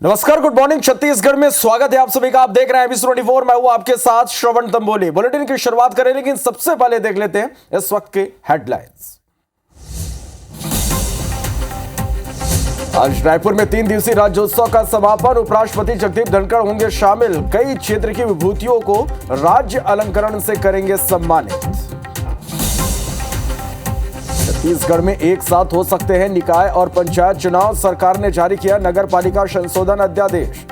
नमस्कार, good morning. Chhattisgarh में स्वागत है आप सभी का। आप देख रहे हैं एबी24। मैं हूं आपके साथ श्रवण तंबोली। बुलेटिन की शुरुआत करें, लेकिन सबसे पहले देख लेते हैं इस वक्त के हेडलाइंस। आज रायपुर में 3 दिवसीय राज्योत्सव का समापन। उपराष्ट्रपति जगदीप धनखड़ होंगे शामिल। कई क्षेत्र की विभूतियों को राज्य अलंकरण से करेंगे सम्मानित। छत्तीसगढ़ में एक साथ हो सकते हैं निकाय और पंचायत चुनाव। सरकार ने जारी किया नगर पालिका संशोधन अध्यादेश।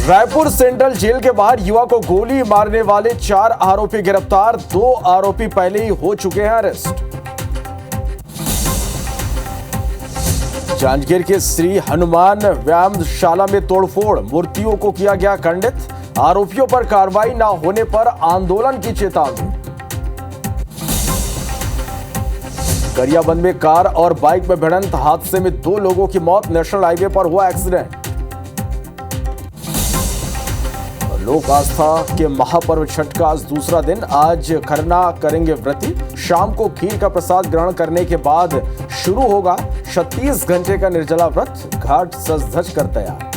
रायपुर सेंट्रल जेल के बाहर युवा को गोली मारने वाले 4 आरोपी गिरफ्तार। 2 आरोपी पहले ही हो चुके हैं अरेस्ट। जांजगीर के श्री हनुमान व्यायामशाला में तोड़फोड़, मूर्तियों को किया गया खंडित। आरोपियों पर कार्रवाई न होने पर आंदोलन की चेतावनी। गरियाबंद में कार और बाइक में भिड़ंत, हादसे में 2 लोगों की मौत। नेशनल हाईवे पर हुआ एक्सीडेंट। लोक आस्था के महापर्व छठ का आज दूसरा दिन। आज खरना करेंगे व्रती। शाम को खीर का प्रसाद ग्रहण करने के बाद शुरू होगा 36 घंटे का निर्जला व्रत। घाट सज धज कर तैयार।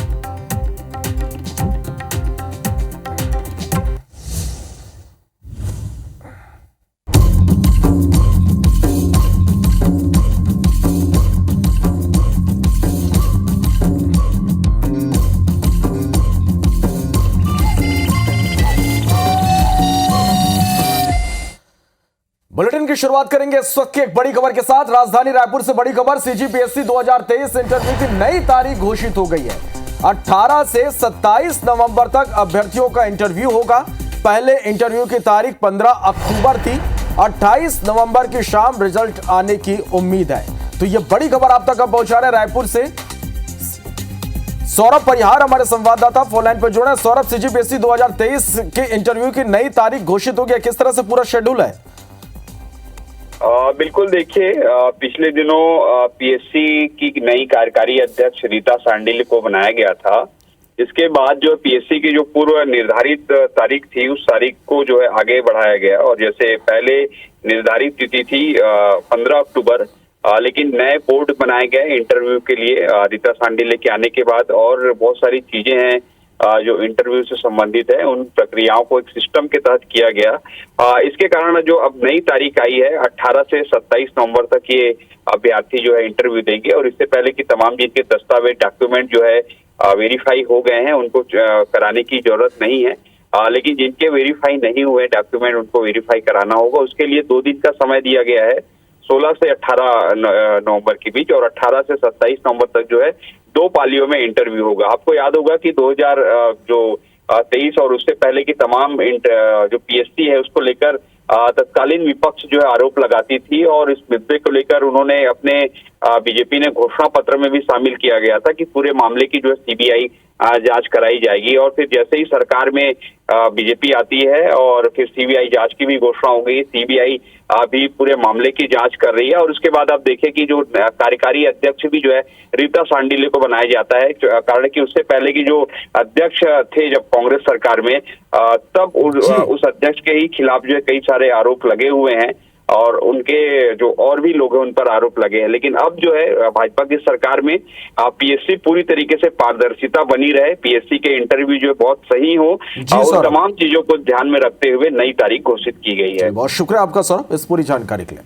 बुलेटिन की शुरुआत करेंगे इस वक्त की एक बड़ी खबर के साथ। राजधानी रायपुर से बड़ी खबर। सीजीपीएससी 2023 इंटरव्यू की नई तारीख घोषित हो गई है। 18 से 27 नवंबर तक अभ्यर्थियों का इंटरव्यू होगा। पहले इंटरव्यू की तारीख 15 अक्टूबर थी। 28 नवंबर की शाम रिजल्ट आने की उम्मीद है। तो यह बड़ी खबर आप तक पहुंचा रहे रायपुर से सौरभ परिहार, हमारे संवाददाता फोन लाइन पर जुड़े। सौरभ, सीजीपीएससी 2023 के इंटरव्यू की नई तारीख घोषित हो गई, किस तरह से पूरा शेड्यूल है? बिल्कुल, देखिए, पिछले दिनों पीएससी की नई कार्यकारी अध्यक्ष रीता सांडिल्य को बनाया गया था। इसके बाद जो पीएससी की जो पूर्व निर्धारित तारीख थी, उस तारीख को जो है आगे बढ़ाया गया। और जैसे पहले निर्धारित तिथि थी 15 अक्टूबर, लेकिन नए बोर्ड बनाए गए इंटरव्यू के लिए रीता सांडिल्य के आने के बाद। और बहुत सारी चीजें हैं जो इंटरव्यू से संबंधित है, उन प्रक्रियाओं को एक सिस्टम के तहत किया गया। इसके कारण जो अब नई तारीख आई है, 18 से 27 नवंबर तक ये अभ्यर्थी जो है इंटरव्यू देंगे। और इससे पहले कि तमाम जिनके दस्तावेज डॉक्यूमेंट जो है वेरीफाई हो गए हैं, उनको कराने की जरूरत नहीं है। लेकिन जिनके वेरीफाई नहीं हुए डॉक्यूमेंट, उनको वेरीफाई कराना होगा। उसके लिए 2 दिन का समय दिया गया है, 16 से 18 नवंबर के बीच। और 18 से 27 नवंबर तक जो है 2 पालियों में इंटरव्यू होगा। आपको याद होगा कि 2023 और उससे पहले की तमाम जो पीएससी है, उसको लेकर तत्कालीन विपक्ष जो है आरोप लगाती थी। और इस मुद्दे को लेकर उन्होंने अपने बीजेपी ने घोषणा पत्र में भी शामिल किया गया था कि पूरे मामले की जो है सीबीआई जांच कराई जाएगी। और फिर जैसे ही सरकार में बीजेपी आती है और फिर सीबीआई जांच की भी घोषणा हो गई। सीबीआई अभी पूरे मामले की जांच कर रही है। और उसके बाद आप देखें कि जो कार्यकारी अध्यक्ष भी जो है रीता सांडिल्य को बनाया जाता है, कारण कि उससे पहले की जो अध्यक्ष थे जब कांग्रेस सरकार में, तब उस अध्यक्ष के ही खिलाफ जो है कई सारे आरोप लगे हुए हैं। और उनके जो और भी लोग हैं उन पर आरोप लगे हैं। लेकिन अब जो है भाजपा की सरकार में पीएससी पूरी तरीके से पारदर्शिता बनी रहे, पीएससी के इंटरव्यू जो है बहुत सही हो, और तमाम चीजों को ध्यान में रखते हुए नई तारीख घोषित की गई है। बहुत शुक्रिया आपका सौरभ इस पूरी जानकारी के लिए।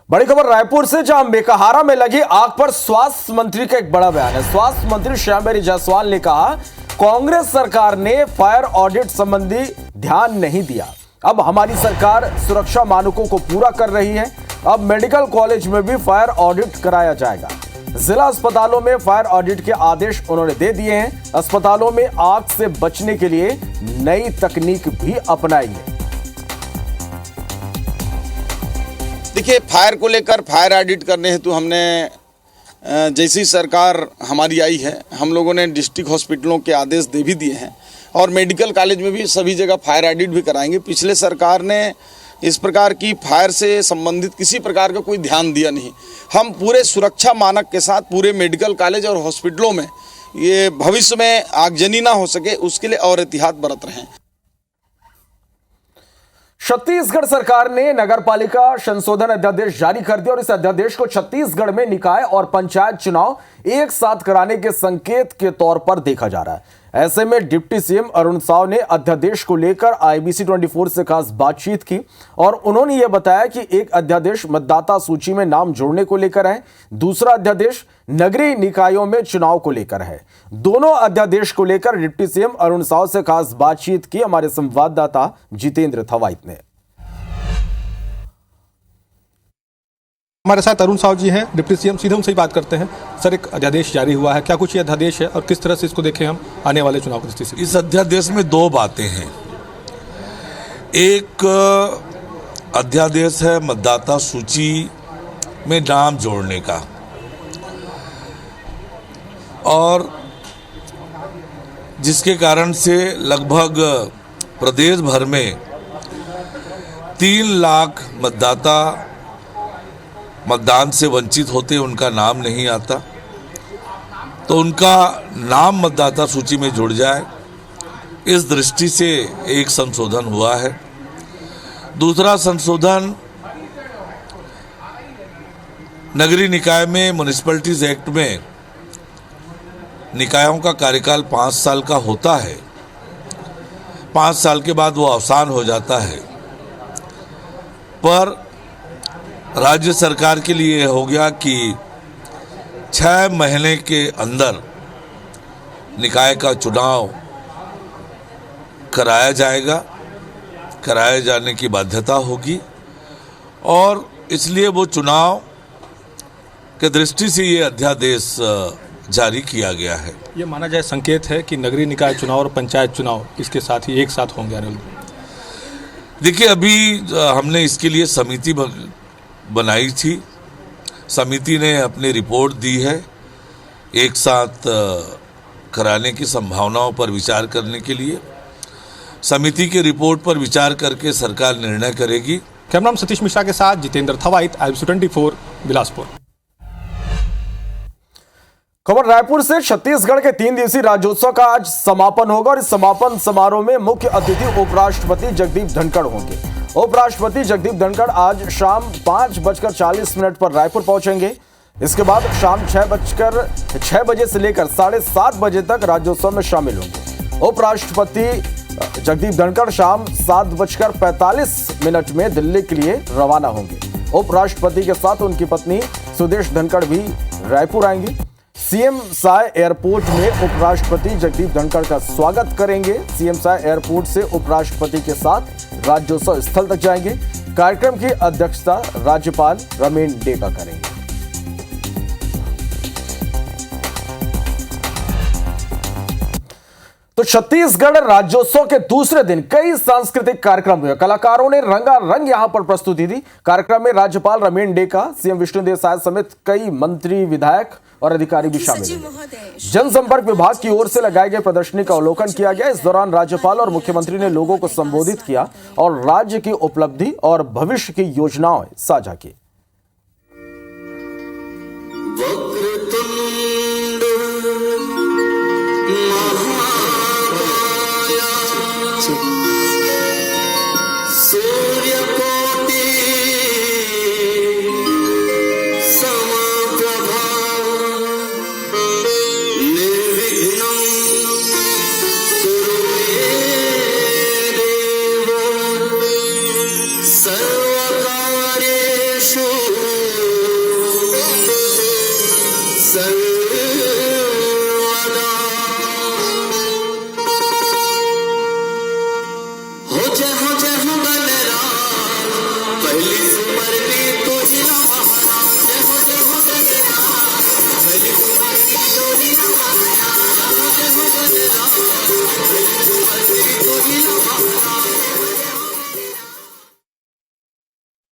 बड़ी खबर रायपुर से, जहां मेकाहारा में लगी आग पर स्वास्थ्य मंत्री का एक बड़ा बयान है। स्वास्थ्य मंत्री श्यामबिरी जायसवाल ने कहा, कांग्रेस सरकार ने फायर ऑडिट संबंधी ध्यान नहीं दिया। अब हमारी सरकार सुरक्षा मानकों को पूरा कर रही है। अब मेडिकल कॉलेज में भी फायर ऑडिट कराया जाएगा। जिला अस्पतालों में फायर ऑडिट के आदेश उन्होंने दे दिए हैं। अस्पतालों में आग से बचने के लिए नई तकनीक भी अपनाएंगे। देखिए, फायर को लेकर फायर ऑडिट करने हेतु हमने जैसी सरकार हमारी आई है, हम लोगों ने डिस्ट्रिक्ट हॉस्पिटलों के आदेश दे भी दिए हैं। और मेडिकल कॉलेज में भी सभी जगह फायर ऑडिट भी कराएंगे। पिछले सरकार ने इस प्रकार की फायर से संबंधित किसी प्रकार का कोई ध्यान दिया नहीं। हम पूरे सुरक्षा मानक के साथ पूरे मेडिकल कॉलेज और हॉस्पिटलों में ये भविष्य में आगजनी ना हो सके, उसके लिए और एहतियात बरत रहे हैं। छत्तीसगढ़ सरकार ने नगरपालिका संशोधन अध्यादेश जारी कर दिया और इस अध्यादेश को छत्तीसगढ़ में निकाय और पंचायत चुनाव एक साथ कराने के संकेत के तौर पर देखा जा रहा है। ऐसे में डिप्टी सीएम अरुण साव ने अध्यादेश को लेकर IBC 24 से खास बातचीत की और उन्होंने यह बताया कि एक अध्यादेश मतदाता सूची में नाम जोड़ने को लेकर है, दूसरा अध्यादेश नगरीय निकायों में चुनाव को लेकर है। दोनों अध्यादेश को लेकर डिप्टी सीएम अरुण साव से खास बातचीत की हमारे संवाददाता जितेंद्र थवाइत ने। हमारे साथ अरुण साव जी हैं, डिप्टी सीएम। सीधे उनसे ही बात करते हैं। सर, एक अध्यादेश जारी हुआ है, क्या कुछ ये अध्यादेश है और किस तरह से इसको देखें हम आने वाले चुनाव की दृष्टि से? इस अध्यादेश में दो बातें हैं। एक अध्यादेश है मतदाता सूची में नाम जोड़ने का, और जिसके कारण से लगभग प्रदेश भर में 3 लाख मतदाता मतदान से वंचित होते, उनका नाम नहीं आता, तो उनका नाम मतदाता सूची में जुड़ जाए, इस दृष्टि से एक संशोधन हुआ है। दूसरा संशोधन नगरीय निकाय में म्युनिसिपैलिटीज एक्ट में निकायों का कार्यकाल 5 साल का होता है। 5 साल के बाद वो अवसान हो जाता है, पर राज्य सरकार के लिए हो गया कि 6 महीने के अंदर निकाय का चुनाव कराया जाएगा, कराए जाने की बाध्यता होगी, और इसलिए वो चुनाव के दृष्टि से ये अध्यादेश जारी किया गया है। ये माना जाए संकेत है कि नगरीय निकाय चुनाव और पंचायत चुनाव इसके साथ ही एक साथ होंगे। देखिए, अभी हमने इसके लिए समिति बनाई थी। समिति ने अपनी रिपोर्ट दी है एक साथ कराने की संभावनाओं पर विचार करने के लिए। समिति की रिपोर्ट पर विचार करके सरकार निर्णय करेगी। कैमरामैन सतीश मिश्रा के साथ जितेंद्र थवाइत, IBC 24, बिलासपुर। खबर रायपुर से। छत्तीसगढ़ के 3 दिवसीय राज्योत्सव का आज समापन होगा और इस समापन समारोह में मुख्य अतिथि उपराष्ट्रपति जगदीप धनखड़ होंगे। उपराष्ट्रपति जगदीप धनखड़ आज शाम 5:40 पर रायपुर पहुंचेंगे। इसके बाद शाम 6 बजे से लेकर 7:30 बजे तक राज्योत्सव में शामिल होंगे। उपराष्ट्रपति जगदीप धनखड़ शाम 7:45 में दिल्ली के लिए रवाना होंगे। उपराष्ट्रपति के साथ उनकी पत्नी सुदेश धनखड़ भी रायपुर आएंगी। सीएम साय एयरपोर्ट में उपराष्ट्रपति जगदीप धनखड़ का स्वागत करेंगे। सीएम साय एयरपोर्ट से उपराष्ट्रपति के साथ राज्योत्सव स्थल तक जाएंगे। कार्यक्रम की अध्यक्षता राज्यपाल रमेन डेका करेंगे। तो छत्तीसगढ़ राज्योत्सव के दूसरे दिन कई सांस्कृतिक कार्यक्रम हुए। कलाकारों ने रंगारंग यहां पर प्रस्तुति दी। कार्यक्रम में राज्यपाल रमेन डेका, सीएम विष्णुदेव साय समेत कई मंत्री, विधायक और अधिकारी भी शामिल हुए। जनसंपर्क विभाग की ओर से लगाए गए प्रदर्शनी का अवलोकन किया गया। इस दौरान राज्यपाल और मुख्यमंत्री ने लोगों को संबोधित किया और राज्य की उपलब्धि और भविष्य की योजनाएं साझा की।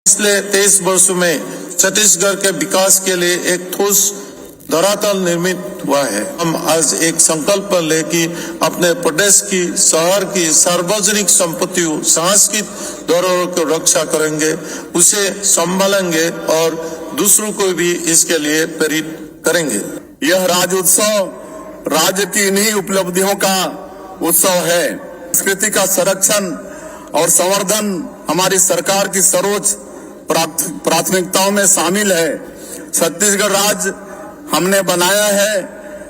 पिछले 23 वर्षों में छत्तीसगढ़ के विकास के लिए एक ठोस धरातल निर्मित हुआ है। हम आज एक संकल्प ले कि अपने प्रदेश की, शहर की सार्वजनिक संपत्तियों, सांस्कृतिक धरोहर को रक्षा करेंगे, उसे संभालेंगे और दूसरों को भी इसके लिए प्रेरित करेंगे। यह राज्योत्सव राज्य की इन्हीं उपलब्धियों का उत्सव है। संस्कृति का संरक्षण और संवर्धन हमारी सरकार की सर्वोच्च प्राथमिकताओं में शामिल है। छत्तीसगढ़ राज्य हमने बनाया है,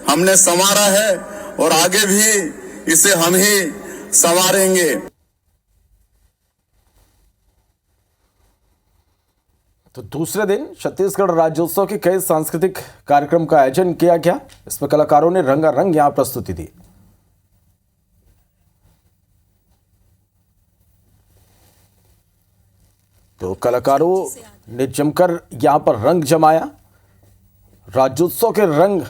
हमने संवारा है और आगे भी इसे हम ही संवारेंगे। तो दूसरे दिन छत्तीसगढ़ राज्योत्सव के कई सांस्कृतिक कार्यक्रम का आयोजन किया गया। इसमें कलाकारों ने रंगारंग यहां प्रस्तुति दी। तो कलाकारों ने जमकर यहां पर रंग जमाया। राज्योत्सव के रंग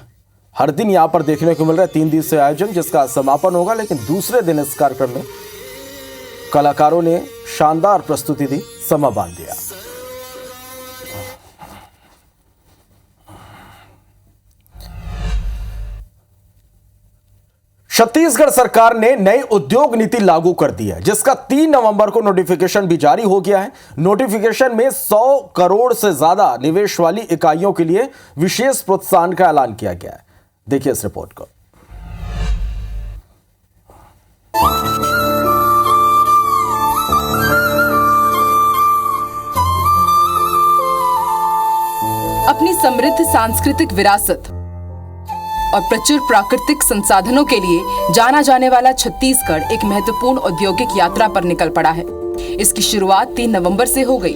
हर दिन यहां पर देखने को मिल रहा है। 3 दिवसीय आयोजन जिसका समापन होगा, लेकिन दूसरे दिन इस कार्यक्रम में कलाकारों ने शानदार प्रस्तुति दी, समा बांध दिया। छत्तीसगढ़ सरकार ने नई उद्योग नीति लागू कर दी है, जिसका 3 नवंबर को नोटिफिकेशन भी जारी हो गया है। नोटिफिकेशन में 100 करोड़ से ज्यादा निवेश वाली इकाइयों के लिए विशेष प्रोत्साहन का ऐलान किया गया है। देखिए इस रिपोर्ट को। अपनी समृद्ध सांस्कृतिक विरासत और प्रचुर प्राकृतिक संसाधनों के लिए जाना जाने वाला छत्तीसगढ़ एक महत्वपूर्ण औद्योगिक यात्रा पर निकल पड़ा है। इसकी शुरुआत 3 नवंबर से हो गई।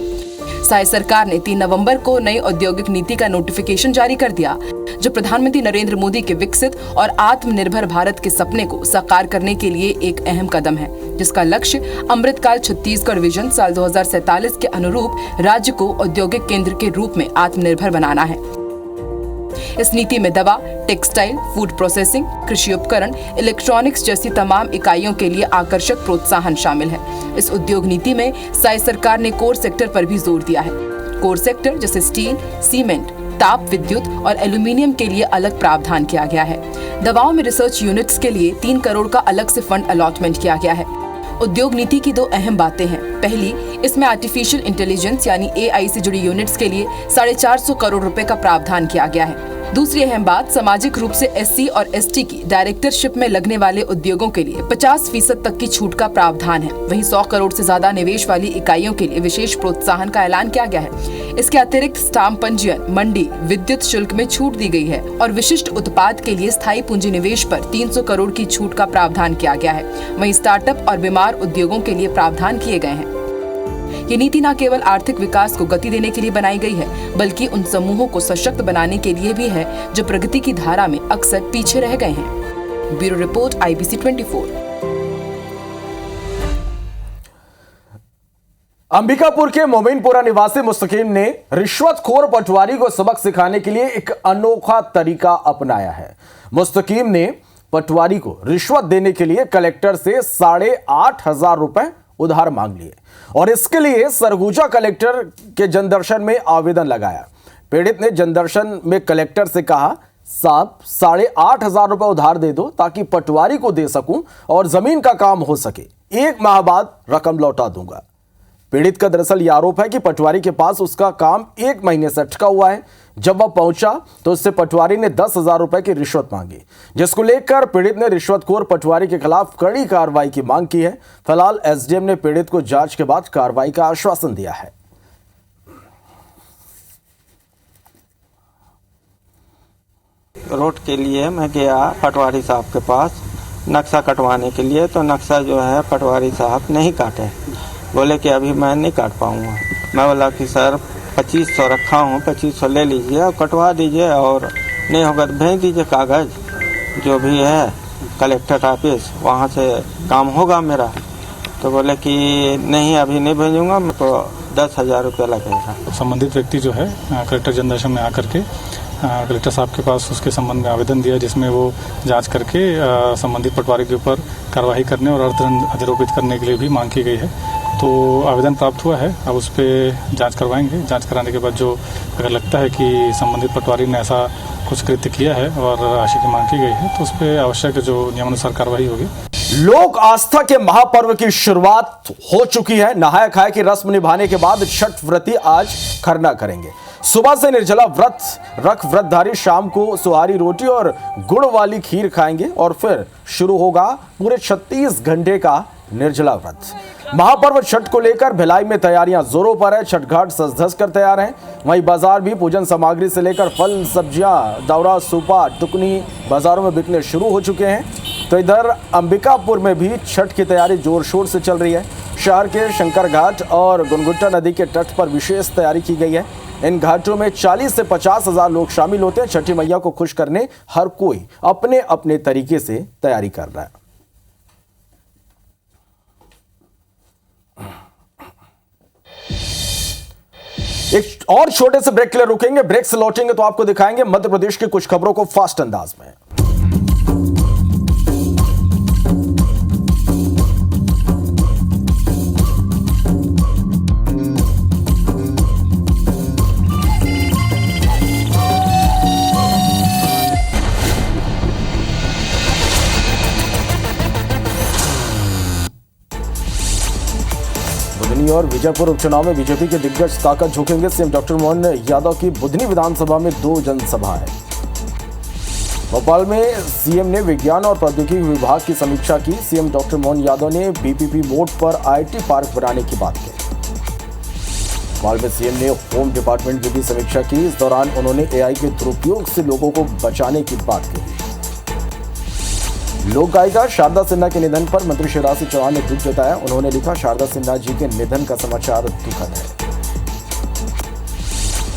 साय सरकार ने 3 नवंबर को नई औद्योगिक नीति का नोटिफिकेशन जारी कर दिया, जो प्रधानमंत्री नरेंद्र मोदी के विकसित और आत्मनिर्भर भारत के सपने को साकार करने के लिए एक अहम कदम है, जिसका लक्ष्य अमृतकाल छत्तीसगढ़ विजन साल 2047 के अनुरूप राज्य को औद्योगिक केंद्र के रूप में आत्मनिर्भर बनाना है। इस नीति में दवा, टेक्सटाइल, फूड प्रोसेसिंग, कृषि उपकरण, इलेक्ट्रॉनिक्स जैसी तमाम इकाइयों के लिए आकर्षक प्रोत्साहन शामिल है। इस उद्योग नीति में साय सरकार ने कोर सेक्टर पर भी जोर दिया है। कोर सेक्टर जैसे स्टील, सीमेंट, ताप विद्युत और एल्यूमिनियम के लिए अलग प्रावधान किया गया है। दवाओं में रिसर्च यूनिट्स के लिए 3 करोड़ का अलग से फंड अलॉटमेंट किया गया है। उद्योग नीति की 2 अहम बातें हैं। पहली, इसमें आर्टिफिशियल इंटेलिजेंस यानी AI से जुड़ी यूनिट्स के लिए 450 करोड़ रुपए का प्रावधान किया गया है। दूसरी अहम बात, सामाजिक रूप से SC और ST की डायरेक्टरशिप में लगने वाले उद्योगों के लिए 50% तक की छूट का प्रावधान है। वहीं 100 करोड़ से ज्यादा निवेश वाली इकाइयों के लिए विशेष प्रोत्साहन का ऐलान किया गया है। इसके अतिरिक्त स्टाम्प पंजीयन, मंडी, विद्युत शुल्क में छूट दी गई है और विशिष्ट उत्पाद के लिए स्थायी पूंजी निवेश पर 300 करोड़ की छूट का प्रावधान किया गया है। वहीं स्टार्टअप और बीमार उद्योगों के लिए प्रावधान किए गए हैं। ये नीति न केवल आर्थिक विकास को गति देने के लिए बनाई गई है, बल्कि उन समूहों को सशक्त बनाने के लिए भी है जो प्रगति की धारा में अक्सर पीछे रह गए हैं। Bureau report, IBC 24। अंबिकापुर के मोमिनपुरा निवासी मुस्तकीम ने रिश्वतखोर पटवारी को सबक सिखाने के लिए एक अनोखा तरीका अपनाया है। मुस्तकीम ने पटवारी को रिश्वत देने के लिए कलेक्टर से 8,500 रुपए उधार मांग लिए और इसके लिए सरगुजा कलेक्टर के जनदर्शन में आवेदन लगाया। पीड़ित ने जनदर्शन में कलेक्टर से कहा, साहब 8,500 रुपए उधार दे दो ताकि पटवारी को दे सकूं और जमीन का काम हो सके। 1 माह बाद रकम लौटा दूंगा। पीड़ित का दरअसल यह आरोप है कि पटवारी के पास उसका काम 1 महीने से अटका हुआ है। जब वह पहुंचा तो उससे पटवारी ने 10,000 रुपए की रिश्वत मांगी, जिसको लेकर पीड़ित ने रिश्वतखोर पटवारी के खिलाफ कड़ी कार्रवाई की मांग की है। फिलहाल SDM ने पीड़ित को जांच के बाद कार्रवाई का आश्वासन दिया है। रोड के लिए मैं गया पटवारी साहब के पास नक्शा कटवाने के लिए, तो नक्शा जो है पटवारी साहब नहीं काटे। बोले कि अभी मैं नहीं काट पाऊंगा। मैं बोला कि सर 2500 रखा हूँ, 2500 ले लीजिए और कटवा दीजिए, और नहीं होगा तो भेज दीजिए कागज़ जो भी है कलेक्टर ऑफिस, वहाँ से काम होगा मेरा। तो बोले कि नहीं अभी नहीं भेजूंगा, मैं तो 10,000 रुपया लगेगा। संबंधित व्यक्ति जो है कलेक्टर जनदर्शन में आकर के कलेक्टर साहब के पास उसके संबंध में आवेदन दिया, जिसमें वो जांच करके संबंधित पटवारी के ऊपर कार्रवाई करने और अर्थदंड अधिरोपित करने के लिए भी मांग की गई है। तो आवेदन प्राप्त हुआ है, अब उस पर जांच करवाएंगे। जांच कराने के बाद जो अगर लगता है कि संबंधित पटवारी ने ऐसा कुछ कृत्य किया है और राशि की मांग की गई है, तो उस पर आवश्यक जो नियमानुसार कार्रवाई होगी। लोक आस्था के महापर्व की शुरुआत हो चुकी है। नहाय खाए की रस्म निभाने के बाद छठ व्रती आज खरना करेंगे। सुबह से निर्जला व्रत रख व्रतधारी शाम को सुहारी रोटी और गुड़ वाली खीर खाएंगे और फिर शुरू होगा पूरे 36 घंटे का निर्जला व्रत। महापर्व छठ को लेकर भिलाई में तैयारियां जोरों पर है। छठ घाट सज धज कर तैयार हैं। वहीं बाजार भी पूजन सामग्री से लेकर फल, सब्जियां, दौरा, सूपा, टुकनी बाजारों में बिकने शुरू हो चुके हैं। तो इधर अंबिकापुर में भी छठ की तैयारी जोर शोर से चल रही है। शहर के शंकर घाट और गुनगुट्टा नदी के तट पर विशेष तैयारी की गई है। इन घाटों में 40 से 50 हजार लोग शामिल होते हैं। छठी मैया को खुश करने हर कोई अपने अपने तरीके से तैयारी कर रहा है। एक और छोटे से ब्रेक के लिए रुकेंगे। ब्रेक से लौटेंगे तो आपको दिखाएंगे मध्य प्रदेश की कुछ खबरों को फास्ट अंदाज में। बुधनी और विजयपुर उपचुनाव में बीजेपी के दिग्गज ताकत झोंकेंगे। सीएम डॉक्टर मोहन यादव की बुधनी विधानसभा में 2 जनसभाएं। भोपाल में सीएम ने विज्ञान और प्रौद्योगिकी विभाग की समीक्षा की। सीएम डॉक्टर मोहन यादव ने बीपीपी बोर्ड पर आईटी पार्क बनाने की बात की। भोपाल में सीएम ने होम डिपार्टमेंट की भी समीक्षा की। इस दौरान उन्होंने एआई के दुरुपयोग से लोगों को बचाने की बात कही। लोक गायिका शारदा सिन्हा के निधन पर मंत्री शिवराज सिंह चौहान ने दुख जताया। उन्होंने लिखा, शारदा सिन्हा जी के निधन का समाचार दुखद है।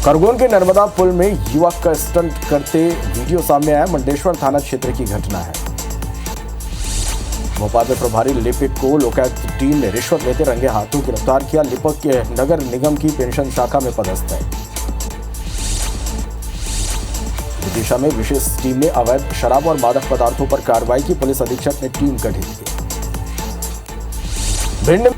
खरगोन के नर्मदा पुल में युवक का स्टंट करते वीडियो सामने आया। मंडेश्वर थाना क्षेत्र की घटना है। भोपाल में प्रभारी लिपिक को लोकायुक्त टीम ने रिश्वत लेते रंगे हाथों गिरफ्तार किया। लिपिक के नगर निगम की पेंशन शाखा में पदस्थ है। दिशा में विशेष टीम ने अवैध शराब और मादक पदार्थों पर कार्रवाई की। पुलिस अधीक्षक ने टीम गठित की। भिंड